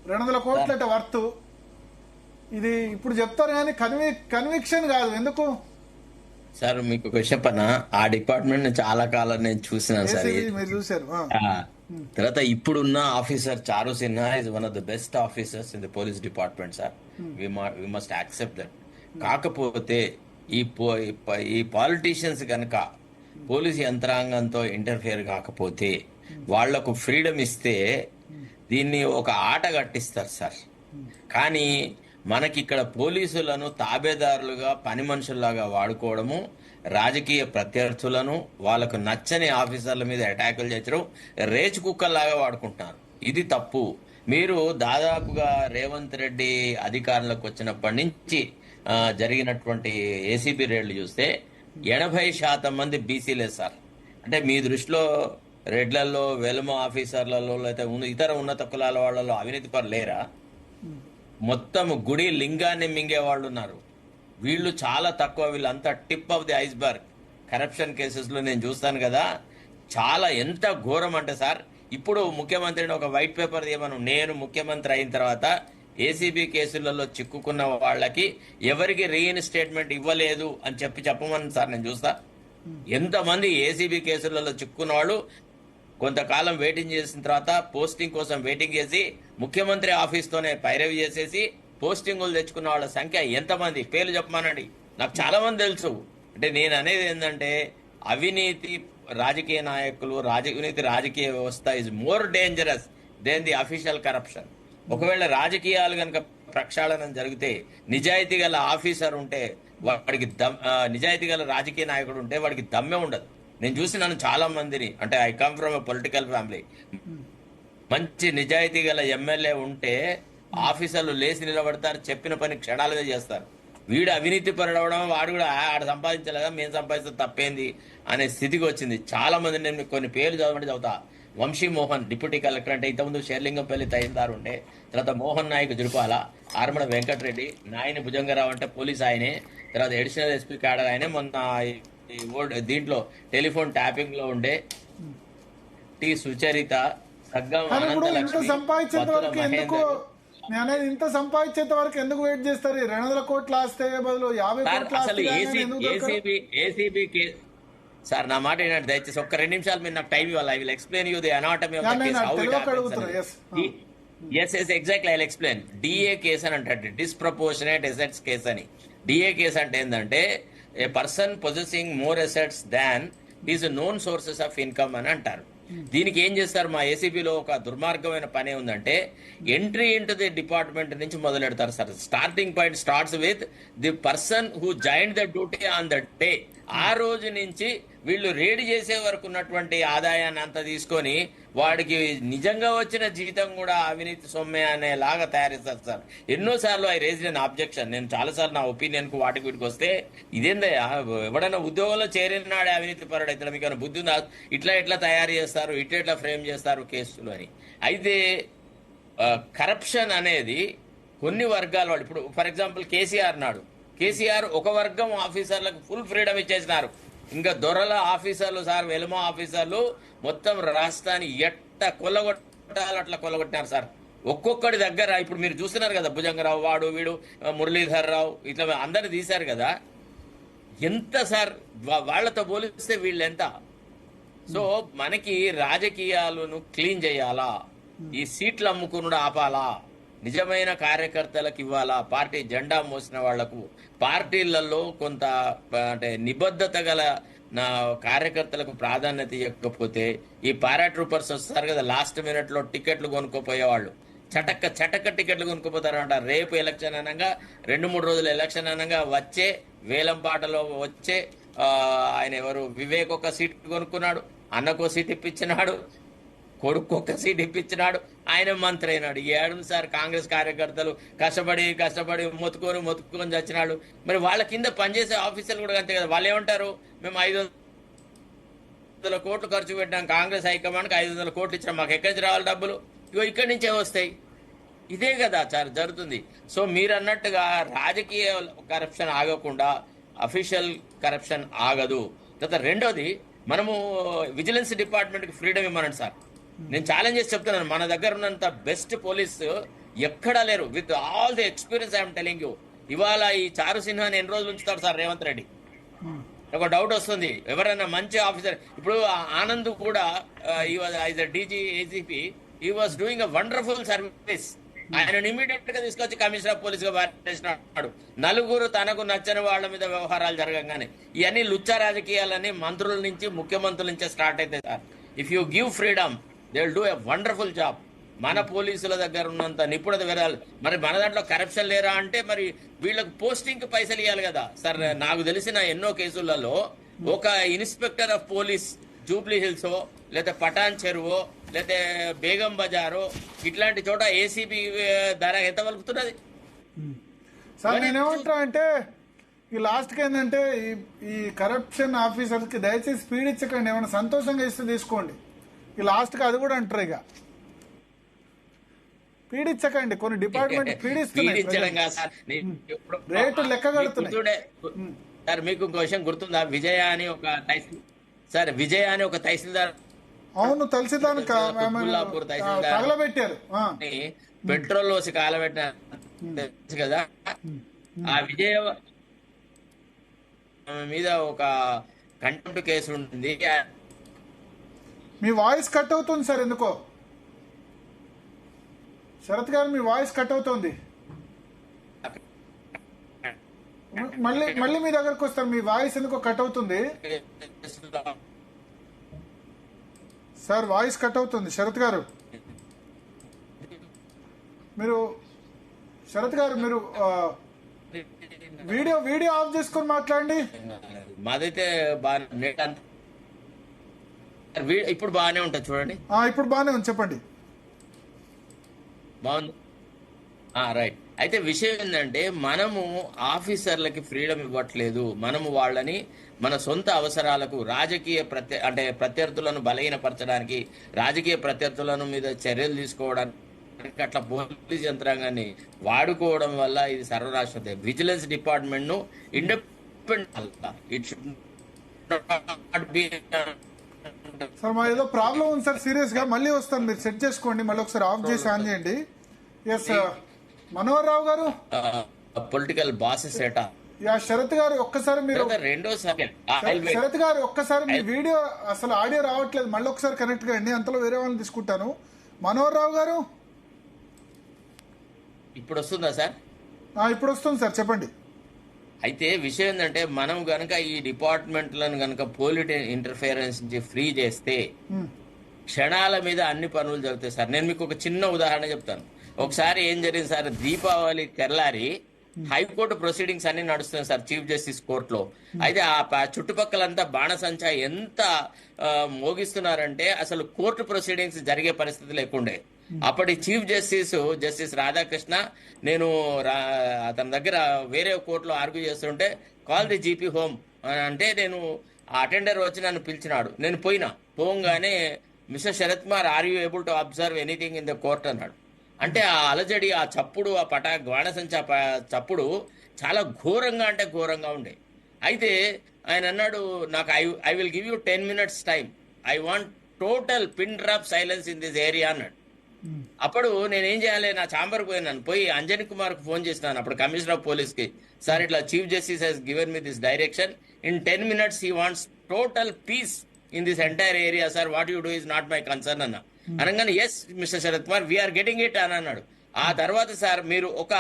200 కోట్లట worth. ఇది ఇప్పుడు చెప్తారు కానీ కన్విక్షన్ కాదు ఎందుకు సార్? మీకు ఒక చెప్పనా, ఆ డిపార్ట్మెంట్ చాలా కాలం నేను చూసినాను సార్. మీరు చూసారు. తర్వాత ఇప్పుడున్న officer Charu Sinha is one of the best officers in the police department sir. We must accept that. కాకపోతే ఈ పాలిటీషియన్స్ కనుక పోలీస్ యంత్రాంగంతో ఇంటర్ఫియర్ కాకపోతే, వాళ్లకు ఫ్రీడమ్ ఇస్తే దీన్ని ఒక ఆట కట్టిస్తారు సార్. కానీ మనకి ఇక్కడ పోలీసులను తాబేదారులుగా, పని మనుషుల్లాగా వాడుకోవడము, రాజకీయ ప్రత్యర్థులను, వాళ్ళకు నచ్చని ఆఫీసర్ల మీద అటాకులు చేయడం, రేచు కుక్కల్లాగా వాడుకుంటున్నారు. ఇది తప్పు. మీరు దాదాపుగా రేవంత్ రెడ్డి అధికారంలోకి వచ్చినప్పటి నుంచి జరిగినటువంటి ఏసీబీ రేడ్లు చూస్తే 80% మంది బీసీలే సార్. అంటే మీ దృష్టిలో రెడ్లలో, వెలుమ ఆఫీసర్లలో, లేకపోతే ఇతర ఉన్నత కులాల వాళ్ళలో అవినీతి పరులు లేరా? మొత్తం గుడి లింగాన్ని మింగే వాళ్ళు ఉన్నారు. వీళ్ళు చాలా తక్కువ. వీళ్ళంతా tip of the iceberg. Corruption cases లో నేను చూస్తాను కదా, చాలా ఎంత ఘోరం అంటే సార్, ఇప్పుడు ముఖ్యమంత్రిని ఒక వైట్ పేపర్ తీయమను. నేను ముఖ్యమంత్రి అయిన తర్వాత ఏసీబీ కేసులలో చిక్కుకున్న వాళ్ళకి ఎవరికి రీఇన్స్టేట్మెంట్ ఇవ్వలేదు అని చెప్పమని సార్ నేను చూస్తా. ఎంతమంది ఏసీబీ కేసులలో చిక్కుకున్న వాళ్ళు కొంతకాలం వెయిటింగ్ చేసిన తర్వాత పోస్టింగ్ కోసం వెయిటింగ్ చేసి ముఖ్యమంత్రి ఆఫీస్తోనే పైరవి చేసేసి పోస్టింగులు తెచ్చుకున్న వాళ్ళ సంఖ్య ఎంతమంది? పేర్లు చెప్పమానండి. నాకు చాలా మంది తెలుసు. అంటే నేను అనేది ఏంటంటే, అవినీతి రాజకీయ నాయకులు, అవినీతి రాజకీయ వ్యవస్థ is more dangerous than the official corruption. ఒకవేళ రాజకీయాలు కనుక ప్రక్షాళన జరిగితే, నిజాయితీ గల ఆఫీసర్ ఉంటే వాడికి నిజాయితీ గల రాజకీయ నాయకుడు ఉంటే వాడికి దమ్మే ఉండదు. నేను చూసినాను చాలా మందిని. అంటే I come from a political family. మంచి నిజాయితీ గల ఎమ్మెల్యే ఉంటే ఆఫీసర్లు లేచి నిలబడతారు, చెప్పిన పని క్షణాలుగా చేస్తారు. వీడు అవినీతి పరడవడం, వాడు కూడా ఆడ సంపాదించలేదా, మేము సంపాదిస్తే తప్పేంది అనే స్థితికి వచ్చింది. చాలా మంది, నేను కొన్ని పేర్లు చదువుతా. వంశీ మోహన్ డిప్యూటీ కలెక్టర్, అంటే ఇంతకుముందు షేర్లింగంపల్లి తహసీల్దార్ ఉండే. తర్వాత మోహన్ నాయక్ జురుపాల, ఆర్మడ వెంకటరెడ్డి, నాయని భుజంగరావు అంటే పోలీస్ ఆయనే. తర్వాత అడిషనల్ ఎస్పీ క్యాడర్ ఆయనే. మొన్న దీంట్లో టెలిఫోన్ ట్యాపింగ్ లో ఉండే టి సుచరిత, సగ్గం అనంతలక్ష్మి, ఇంత సంపాదించేంత వరకు ఎందుకు వెయిట్ చేస్తారు? 200 కోట్లు ఆస్తే బదులు 50 కోట్లు. అసలు ఏసీబీ సార్, నా మాట ఏంటంటే దయచేసి ఒక్క 2 నిమిషాలు మీరు నాకు టైం ఇవ్వాలి. I will explain you the anatomy of the case, how it happens. yes exactly I will explain. DA case అని అంటే డిస్ప్రపోర్షనేట్ అసెట్స్ కేసు అని. డిఏ కేసు అంటే ఏంటంటే, a person possessing more assets than these known sources of income అని అంటారు. దీనికి ఏం చేస్తారు? మా ఏసీబీలో ఒక దుర్మార్గమైన పని ఉందంటే, ఎంట్రీ ఇంటూ ది డిపార్ట్మెంట్ నుంచి మొదలెడతారు sir. Starting point starts with the person who join the duty on the day. ఆ రోజు నుంచి వీళ్ళు రేడి చేసే వరకు ఉన్నటువంటి ఆదాయాన్ని అంతా తీసుకొని వాడికి నిజంగా వచ్చిన జీతం కూడా అవినీతి సొమ్మే అనేలాగా తయారిస్తారు సార్. ఎన్నోసార్లు ఐ రేజ్ అన్ ఆబ్జెక్షన్. నేను చాలాసార్లు నా ఒపీనియన్ కు వాటికి వీటికి వస్తే, ఇదేందయ్యా, ఎవడైనా ఉద్యోగంలో చేరినాడే అవినీతి పరుడు అయితే మీకు ఏమైనా బుద్ధి ఉందా? ఇట్లా తయారు చేస్తారు, ఇట్లా ఫ్రేమ్ చేస్తారు కేసులు అని. అయితే కరప్షన్ అనేది కొన్ని వర్గాల వాళ్ళు, ఇప్పుడు ఫర్ ఎగ్జాంపుల్ కేసీఆర్ నాడు, కేసీఆర్ ఒక వర్గం ఆఫీసర్లకు ఫుల్ ఫ్రీడమ్ ఇచ్చేసినారు. ఇంకా దొరల ఆఫీసర్లు సార్, వెలుమ ఆఫీసర్లు మొత్తం రాష్ట్రాన్ని కొల్లగొట్టాలి అట్లా కొల్లగొట్టినారు సార్. ఒక్కొక్కడి దగ్గర ఇప్పుడు మీరు చూస్తున్నారు కదా, భుజంగరావు, వాడు వీడు, మురళీధర్ రావు, ఇట్లా అందరిని తీశారు కదా. ఎంత సార్ వాళ్లతో పోలిస్తే వీళ్ళు ఎంత? సో మనకి రాజకీయాలను క్లీన్ చేయాలా, ఈ సీట్లు అమ్ముకునుడు ఆపాలా, నిజమైన కార్యకర్తలకు ఇవ్వాలా, పార్టీ జెండా మోసిన వాళ్లకు, పార్టీలలో కొంత అంటే నిబద్ధత గల నా కార్యకర్తలకు ప్రాధాన్యత ఇవ్వకపోతే, ఈ పారాట్రూపర్స్ వస్తారు కదా లాస్ట్ మినిట్ లో టికెట్లు కొనుక్కోపోయేవాళ్ళు, చటక్క టికెట్లు కొనుక్కోపోతారంట. రేపు ఎలక్షన్ అనగా 2-3 రోజులు ఎలక్షన్ అనగా వచ్చే వేలంపాటలో వచ్చే ఆయన ఎవరు, వివేక్ ఒక సీట్ కొనుక్కున్నాడు, అన్నకో సీట్ ఇప్పించినాడు, కొడుకు ఒక్క సీట్ ఇప్పించినాడు, ఆయన మంత్రి అయినాడు. ఏడు సార్ కాంగ్రెస్ కార్యకర్తలు కష్టపడి మొత్తుకొని చచ్చినాడు. మరి వాళ్ళ కింద పనిచేసే ఆఫీసర్లు కూడా అంతే కదా. వాళ్ళు ఏమంటారు, మేము 500 కోట్లు ఖర్చు పెట్టాం, కాంగ్రెస్ హైకమాండ్కి 500 కోట్లు ఇచ్చినాం, మాకు ఎక్కడి నుంచి రావాలి డబ్బులు? ఇగో ఇక్కడి నుంచే వస్తాయి. ఇదే కదా జరుగుతుంది. సో మీరు అన్నట్టుగా రాజకీయ కరప్షన్ ఆగకుండా అఫీషియల్ కరప్షన్ ఆగదు. తర్వాత రెండోది, మనము విజిలెన్స్ డిపార్ట్మెంట్కి ఫ్రీడమ్ ఇవ్వనండి సార్. నేను ఛాలెంజ్ చేసి చెప్తున్నాను, మన దగ్గర ఉన్నంత బెస్ట్ పోలీస్ ఎక్కడా లేరు. With all the experience I'm telling you. ఇవాళ ఈ చారు సిన్హాని ఎన్ని రోజులు ఉంచుతారు సార్ రేవంత్ రెడ్డి? ఒక డౌట్ వస్తుంది. ఎవరైనా మంచి ఆఫీసర్, ఇప్పుడు ఆనంద్ కూడా DG ACP, he was doing a wonderful service. ఆయన ఇమీడియట్ గా తీసుకొచ్చి కమిషనర్ ఆఫ్ పోలీస్ గా చేసినాడు. నలుగురు తనకు నచ్చని వాళ్ళ మీద వ్యవహారాలు జరగగానే ఇవన్నీ లుచ్చా రాజకీయాలని మంత్రుల నుంచి ముఖ్యమంత్రుల నుంచే స్టార్ట్ అవుతాయి sir. If you give freedom they will do a wonderful job. మన పోలీసుల దగ్గర ఉన్నంత నిపుణత వేరాలి. మరి మన దాంట్లో కరప్షన్ లేరా అంటే మరి వీళ్ళకి పోస్టింగ్ కి పైసలు ఇవ్వాలి కదా సార్. నాకు తెలిసిన ఎన్నో కేసులలో ఒక inspector of police Jubilee hills లేదా పటాన్ చెరువో లేదా బేగం బజారో ఇట్లాంటి చోట ఏసీబీ ధర ఎంత వలుకుతున్నది సార్? నేనేమంటా అంటే ఈ లాస్ట్ కి ఏంటంటే ఈ కరప్షన్ ఆఫీసర్స్ కి దయచేసి స్పీడ్ ఇచ్చకండి, ఏమైనా సంతోషంగా ఇస్తే తీసుకోండి. ఈ లాస్ట్ కి అది కూడా అంటారు, ఇక పీడించకండి. కొన్ని డిపార్ట్మెంట్ రేటు లెక్క కడుతున్నాయి సార్. మీకు ఇంకో విషయం గుర్తుందా? విజయ అని ఒక తహసీల్దార్, అవును తహసీల్దార్ తగలబెట్టారు, పెట్రోల్ పోసి కాలబెట్టిన కదా. ఆ విజయ మీద ఒక కంటెంప్ట్ కేసు ఉంటుంది. మీ వాయిస్ కట్ అవుతుంది సార్, ఎందుకో శరత్ గారు మీ వాయిస్ కట్ అవుతోంది. మళ్ళీ మీ దగ్గరకు వస్తారు, మీ వాయిస్ ఎందుకో కట్ అవుతుంది సార్. వాయిస్ కట్ అవుతుంది శరత్ గారు. శరత్ గారు మీరు వీడియో ఆఫ్ చేసుకొని మాట్లాడండి. మాదైతే ఇప్పుడు బాగానే ఉంటుంది చూడండి. ఇప్పుడు బాగానే ఉంది, చెప్పండి. బాగుంది, రైట్. అయితే విషయం ఏంటంటే మనము ఆఫీసర్లకి ఫ్రీడమ్ ఇవ్వట్లేదు. మనము వాళ్ళని మన సొంత అవసరాలకు రాజకీయ ప్రత్యర్థులను బలహీనపరచడానికి, రాజకీయ ప్రత్యర్థులను మీద చర్యలు తీసుకోవడానికి అట్లా పోలీస్ యంత్రాంగాన్ని వాడుకోవడం వల్ల ఇది సర్వరాష్ట్ర విజిలెన్స్ డిపార్ట్మెంట్ ను independent it should not be. Sir మా ఏదో ప్రాబ్లం ఉంది సార్, సీరియస్ గా మళ్ళీ వస్తాను, మీరు సెట్ చేసుకోండి, మళ్ళీ ఒకసారి ఆఫ్ చేసి ఆన్ చేయండి. ఎస్ మనోహర్ రావు గారు, పొలిటికల్ బాసెస్ ఏటా. శరత్ గారు ఒక్కసారి మీరు శరత్ గారు ఒక్కసారి మీ వీడియో అసలు ఆడియో రావట్లేదు, మళ్ళీ ఒకసారి కనెక్ట్ కండి, అంతలో వేరే వాళ్ళని తీసుకుంటాను. మనోహర్ రావు గారు ఇప్పుడు వస్తుందా సార్? ఇప్పుడు వస్తుంది సార్, చెప్పండి. అయితే విషయం ఏంటంటే మనం గనక ఈ డిపార్ట్మెంట్లను గనక పొలిటికల్ ఇంటర్ఫియరెన్స్ నుంచి ఫ్రీ చేస్తే క్షణాల మీద అన్ని పనులు జరుగుతాయి సార్. నేను మీకు ఒక చిన్న ఉదాహరణ చెప్తాను. ఒకసారి ఏం జరిగింది సార్, దీపావళి తెల్లారి హైకోర్టు ప్రొసీడింగ్స్ అన్ని నడుస్తున్నాయి సార్ చీఫ్ జస్టిస్ కోర్టులో. అయితే ఆ చుట్టుపక్కలంతా బాణసంచా ఎంత మోగిస్తున్నారంటే అసలు కోర్టు ప్రొసీడింగ్స్ జరిగే పరిస్థితి లేకుండే. అప్పటి చీఫ్ జస్టిస్ రాధాకృష్ణ, నేను అతని దగ్గర వేరే కోర్టులో ఆర్గ్యూ చేస్తుంటే కాల్ ది జీపీ హోమ్ అని అంటే నేను ఆ అటెండర్ వచ్చి నన్ను పిలిచినాడు. నేను పోగానే mister Sarath Kumar, are you able to observe anything in the court అన్నాడు. అంటే ఆ అలజడి, ఆ చప్పుడు, ఆ బాణసంచా చప్పుడు చాలా ఘోరంగా అంటే ఘోరంగా ఉండే. అయితే ఆయన అన్నాడు, నాకు I will give you 10 minutes time, I want total pin drop silence in this area అన్నాడు. అప్పుడు నేనేం చేయాలి, నా ఛాంబర్కి పోయి అంజనీ కుమార్ కు ఫోన్ చేసినాను, అప్పుడు కమిషనర్ ఆఫ్ పోలీస్ కి. సార్ ఇట్లా chief justice has given me this direction, in 10 minutes he wants total peace in this entire area sir, what you do is not my concern అన్న. అనగానే yes mister Sarath Kumar, we are getting it అని అన్నాడు. ఆ తర్వాత sir మీరు ఒక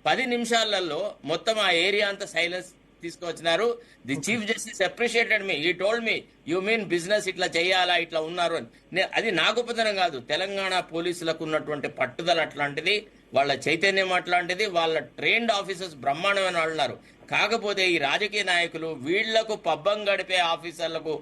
10 నిమిషాలలో మొత్తం ఆ ఏరియా అంతా సైలెన్స్ తీసుకొచ్చినారు. The chief justice appreciated me, he told me you mean business ఇట్లా చేయాలా, ఇట్లా ఉన్నారు అని. అది నా గొప్పతనం కాదు, తెలంగాణ పోలీసులకు ఉన్నటువంటి పట్టుదల అట్లాంటిది, వాళ్ళ చైతన్యం అట్లాంటిది, వాళ్ళ ట్రైన్డ్ ఆఫీసర్స్ బ్రహ్మాండమైన వాళ్ళు ఉన్నారు. కాకపోతే ఈ రాజకీయ నాయకులు వీళ్లకు పబ్బం గడిపే ఆఫీసర్లకు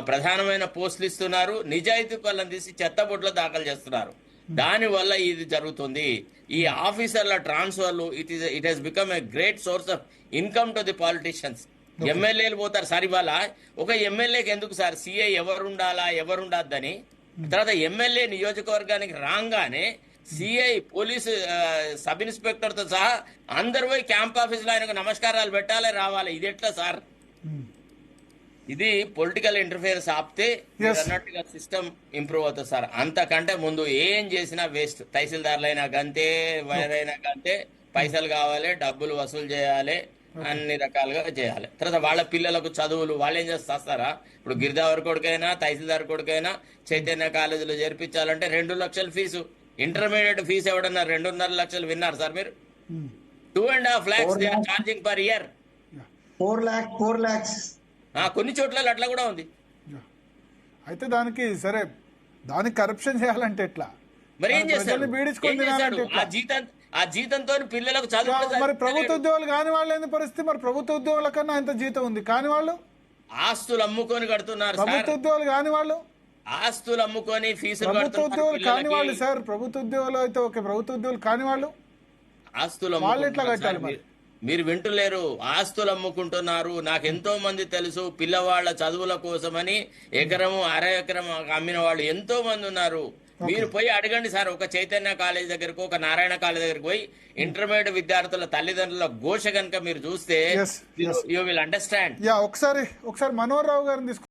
ప్రధానమైన పోస్టులు ఇస్తున్నారు, నిజాయితీ పనులను తీసి చెత్తబొట్లో దాఖలు చేస్తున్నారు. దాని వల్ల ఇది జరుగుతుంది. ఈ ఆఫీసర్ల ట్రాన్స్ఫర్లు it has become a great source of income to the politicians. ఎమ్మెల్యేలు పోతారు సార్, ఇవాళ ఒక ఎమ్మెల్యేకి ఎందుకు సార్ సిఐ ఎవరుండాలా ఎవరుండద్దని, తర్వాత ఎమ్మెల్యే నియోజకవర్గానికి రాగానే సిఐ పోలీసు సబ్ ఇన్స్పెక్టర్ తో సహా అందరు పోయి క్యాంప్ ఆఫీస్ లో ఆయనకు నమస్కారాలు పెట్టాలి రావాలి. ఇది ఎట్లా సార్? ఇది పొలిటికల్ ఇంటర్ఫియరెన్స్ ఆపితే మీరు అన్నట్టుగా సిస్టమ్ ఇంప్రూవ్ అవుతుంది సార్. అంతకంటే ముందు ఏం చేసినా వేస్ట్. తహసీల్దార్లైనా గంతే, వైరైనా గంతే, పైసలు కావాలి, డబ్బులు వసూలు చేయాలి, అన్ని రకాలుగా చేయాలి. తర్వాత వాళ్ళ పిల్లలకు చదువులు వాళ్ళు ఏం చేస్తారా? ఇప్పుడు గిరిదావరి కొడుకైనా తహసీల్దార్ కొడుకైనా చైతన్య కాలేజీలో చేర్పించాలంటే 2 లక్షల ఫీజు. ఇంటర్మీడియట్ ఫీజు ఎవడన్నా 2.5 లక్షలు విన్నారు సార్ మీరు? 2.5 lakhs they are charging per year. 4 lakhs. కొన్ని చోట్ల అట్లా కూడా ఉంది. అయితే దానికి సరే, దానికి కరప్షన్ చేయాలంటే ఎట్లా? మరి ఏం చేస్తాడు? ప్రజల్ని బీడించుకొని ఏం చేస్తాడు? తినాలంటే ఎట్లా? ఆ జీతంతో పిల్లలకు చదువు మరి ప్రభుత్వ ఉద్యోగులు కాని వాళ్ళు ఏంది పరిస్థితి? మరి ప్రభుత్వ ఉద్యోగుల కన్నా ఎంత జీతం ఉంది కాని వాళ్ళు? ఆస్తులు అమ్ముకొని కడుతున్నారు సార్. ప్రభుత్వ ఉద్యోగులు కాని వాళ్ళు, ఆస్తులు అమ్ముకొని ఫీజులు ప్రభుత్వ ఉద్యోగులు కాని వాళ్ళు కడుతున్నారు. సార్. ప్రభుత్వ ఉద్యోగులు అయితే ఓకే, ప్రభుత్వ ఉద్యోగులు కాని వాళ్ళు ఆస్తులు వాళ్ళు ఎట్లా అమ్ముకుంటున్నారు కట్టాలి సార్. మరి? మీరు వింటులేరు. ఆస్తులు అమ్ముకుంటున్నారు. నాకు ఎంతో మంది తెలుసు. పిల్లవాళ్ళ చదువుల కోసమని ఎకరము 1/2 ఎకరం అమ్మిన వాళ్ళు ఎంతో మంది ఉన్నారు. మీరు పోయి అడగండి సార్. ఒక చైతన్య కాలేజ్ దగ్గరకు, ఒక నారాయణ కాలేజ్ దగ్గరకు పోయి ఇంటర్మీడియట్ విద్యార్థుల తల్లిదండ్రుల ఘోష కనుక మీరు చూస్తే Yes, yes. You will understand. ఒకసారి మనోహర్ రావు గారిని తీసుకు